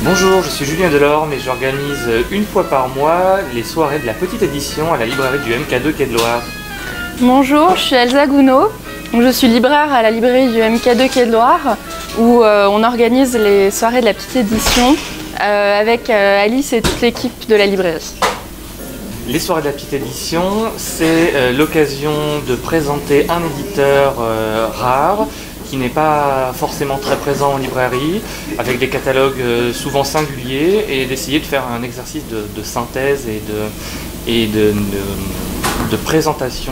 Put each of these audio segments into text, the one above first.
Bonjour, je suis Julien Delorme et j'organise une fois par mois les soirées de la petite édition à la librairie du MK2 Quai de Loire. Bonjour, je suis Elsa Gounod. Je suis libraire à la librairie du MK2 Quai de Loire où on organise les soirées de la petite édition avec Alice et toute l'équipe de la librairie. Les soirées de la petite édition, c'est l'occasion de présenter un éditeur rare qui n'est pas forcément très présent en librairie, avec des catalogues souvent singuliers, et d'essayer de faire un exercice de synthèse et de présentation,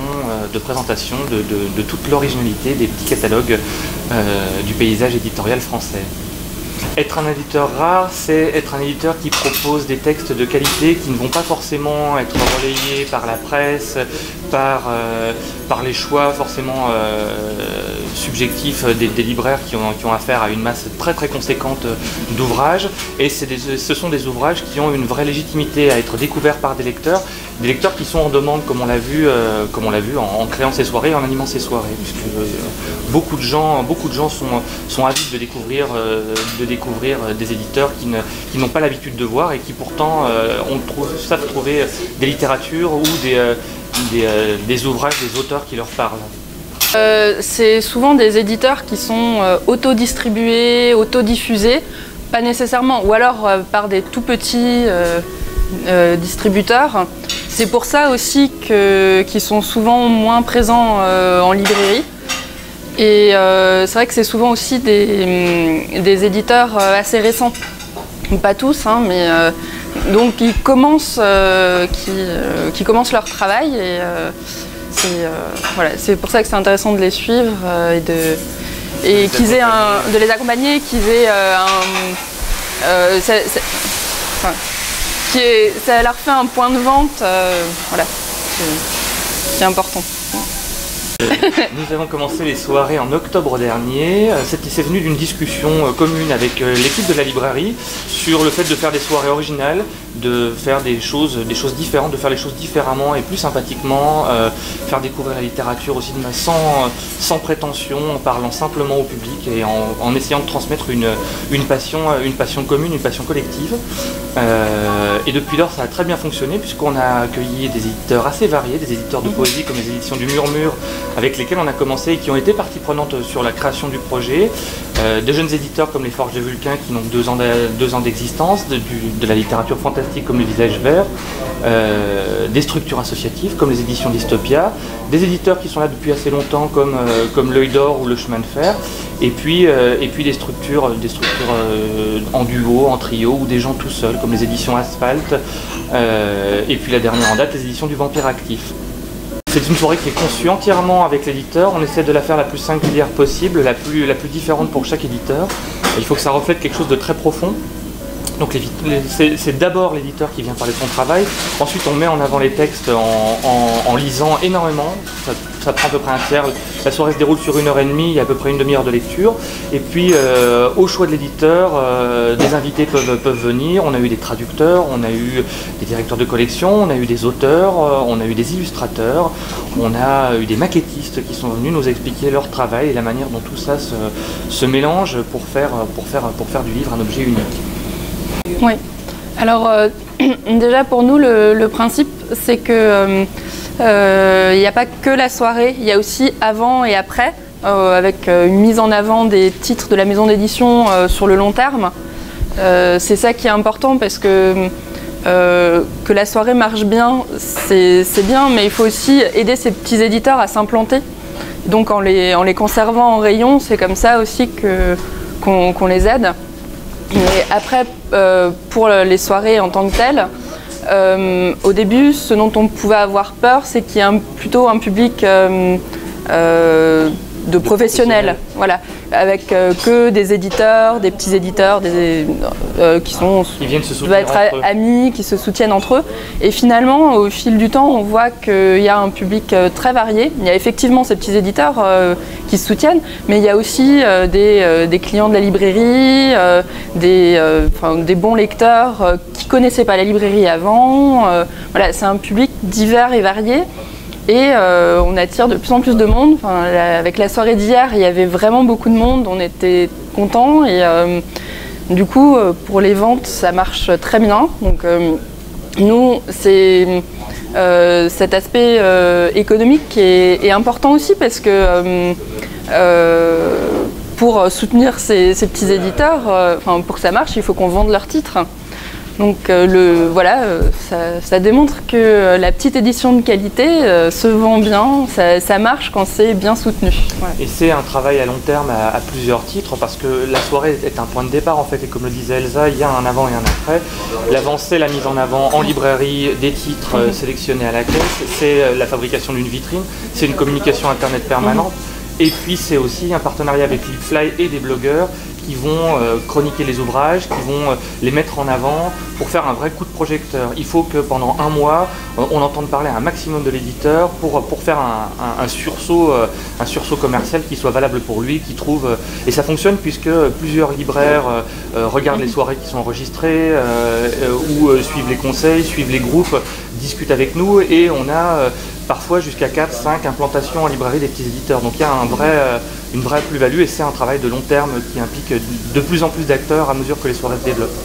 de toute l'originalité des petits catalogues du paysage éditorial français. Être un éditeur rare, c'est être un éditeur qui propose des textes de qualité qui ne vont pas forcément être relayés par la presse, par les choix forcément subjectifs des libraires qui ont affaire à une masse très très conséquente d'ouvrages. Et ce sont des ouvrages qui ont une vraie légitimité à être découverts par des lecteurs qui sont en demande, comme on l'a vu en créant ces soirées, en animant ces soirées, puisque beaucoup de gens sont avides de découvrir des éditeurs qui n'ont pas l'habitude de voir et qui pourtant savent trouver des littératures ou des ouvrages, des auteurs qui leur parlent. C'est souvent des éditeurs qui sont autodistribués, autodiffusés, pas nécessairement, ou alors par des tout petits distributeurs. C'est pour ça aussi qu'ils sont souvent moins présents en librairie. Et c'est vrai que c'est souvent aussi des éditeurs assez récents, pas tous, hein, mais donc qui commencent leur travail. Et voilà, c'est pour ça que c'est intéressant de les suivre et de les accompagner, ça leur fait un point de vente, voilà, c'est important. Nous avons commencé les soirées en octobre dernier. C'est venu d'une discussion commune avec l'équipe de la librairie sur le fait de faire des soirées originales, de faire des choses différentes, de faire les choses différemment et plus sympathiquement, faire découvrir la littérature aussi sans prétention, en parlant simplement au public et en essayant de transmettre une passion commune, une passion collective. Et depuis lors, ça a très bien fonctionné puisqu'on a accueilli des éditeurs assez variés, des éditeurs de poésie comme les éditions du Murmure, avec lesquels on a commencé et qui ont été partie prenante sur la création du projet. De jeunes éditeurs comme les Forges de Vulcain qui ont 2 ans d'existence, de la littérature fantastique comme le Visage Vert, des structures associatives comme les éditions Dystopia, des éditeurs qui sont là depuis assez longtemps comme L'Œil d'Or ou Le Chemin de Fer, et puis des structures en duo, en trio ou des gens tout seuls comme les éditions Asphalte, et puis la dernière en date, les éditions du Vampire Actif. C'est une soirée qui est conçue entièrement avec l'éditeur. On essaie de la faire la plus singulière possible, la plus différente pour chaque éditeur. Il faut que ça reflète quelque chose de très profond. Donc c'est d'abord l'éditeur qui vient parler de son travail. Ensuite, on met en avant les textes en lisant énormément. Ça prend à peu près un tiers. La soirée se déroule sur 1h30, il y a à peu près une demi-heure de lecture. Et puis, au choix de l'éditeur, des invités peuvent venir. On a eu des traducteurs, on a eu des directeurs de collection, on a eu des auteurs, on a eu des illustrateurs, on a eu des maquettistes qui sont venus nous expliquer leur travail et la manière dont tout ça se mélange pour faire du livre un objet unique. Oui, alors déjà pour nous le principe c'est que il n'y a pas que la soirée, il y a aussi avant et après, avec une mise en avant des titres de la maison d'édition sur le long terme. C'est ça qui est important parce que la soirée marche bien, c'est bien, mais il faut aussi aider ces petits éditeurs à s'implanter. Donc en les conservant en rayon, c'est comme ça aussi qu'on les aide. Et après, pour les soirées en tant que telles, au début, ce dont on pouvait avoir peur, c'est qu'il y ait plutôt un public de professionnels, voilà, avec que des éditeurs, des petits éditeurs, qui viennent se soutenir être amis, qui se soutiennent entre eux. Et finalement, au fil du temps, on voit qu'il y a un public très varié. Il y a effectivement ces petits éditeurs qui se soutiennent, mais il y a aussi des clients de la librairie, des bons lecteurs qui ne connaissaient pas la librairie avant. Voilà, c'est un public divers et varié. Et on attire de plus en plus de monde. Enfin, avec la soirée d'hier, il y avait vraiment beaucoup de monde, on était contents. Et Du coup, pour les ventes, ça marche très bien. Donc, nous, c'est cet aspect économique qui est important aussi parce que pour soutenir ces petits éditeurs, pour que ça marche, il faut qu'on vende leurs titres. Donc ça démontre que la petite édition de qualité se vend bien, ça marche quand c'est bien soutenu. Ouais. Et c'est un travail à long terme à plusieurs titres parce que la soirée est un point de départ en fait et comme le disait Elsa, il y a un avant et un après. L'avant c'est la mise en avant en librairie des titres sélectionnés à la caisse, c'est la fabrication d'une vitrine, c'est une communication internet permanente et puis c'est aussi un partenariat avec Lipfly et des blogueurs qui vont chroniquer les ouvrages, qui vont les mettre en avant pour faire un vrai coup de projecteur. Il faut que pendant un mois, on entende parler à un maximum de l'éditeur pour faire un sursaut commercial qui soit valable pour lui, qui trouve... et ça fonctionne puisque plusieurs libraires regardent les soirées qui sont enregistrées ou suivent les conseils, suivent les groupes, discutent avec nous et on a parfois jusqu'à 4-5 implantations en librairie des petits éditeurs. Donc il y a une vraie plus-value et c'est un travail de long terme qui implique de plus en plus d'acteurs à mesure que les soirées se développent.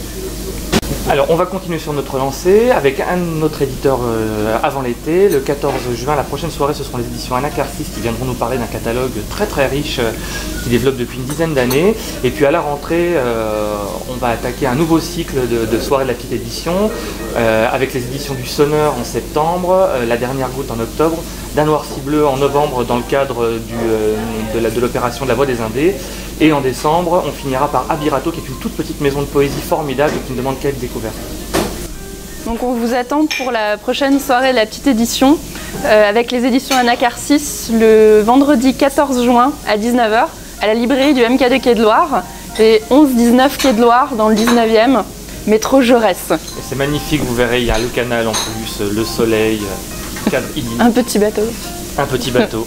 Alors on va continuer sur notre lancée avec un autre éditeur avant l'été. Le 14 juin, la prochaine soirée, ce seront les éditions Anacarsis qui viendront nous parler d'un catalogue très très riche qui développe depuis une dizaine d'années. Et puis à la rentrée, on va attaquer un nouveau cycle de soirées de la petite édition avec les éditions du Sonneur en septembre, La Dernière Goutte en octobre, D'un Noir Si Bleu en novembre dans le cadre de l'opération de la Voix des Indés. Et en décembre, on finira par Abirato, qui est une toute petite maison de poésie formidable qui ne demande qu'à être découverte. Donc on vous attend pour la prochaine soirée de la petite édition avec les éditions Anacarsis le vendredi 14 juin à 19h à la librairie du MK2 Quai de Loire et 11-19 Quai de Loire dans le 19e, métro Jaurès. C'est magnifique, vous verrez, il y a le canal en plus, le soleil, cadre idyllique. Un petit bateau. Un petit bateau.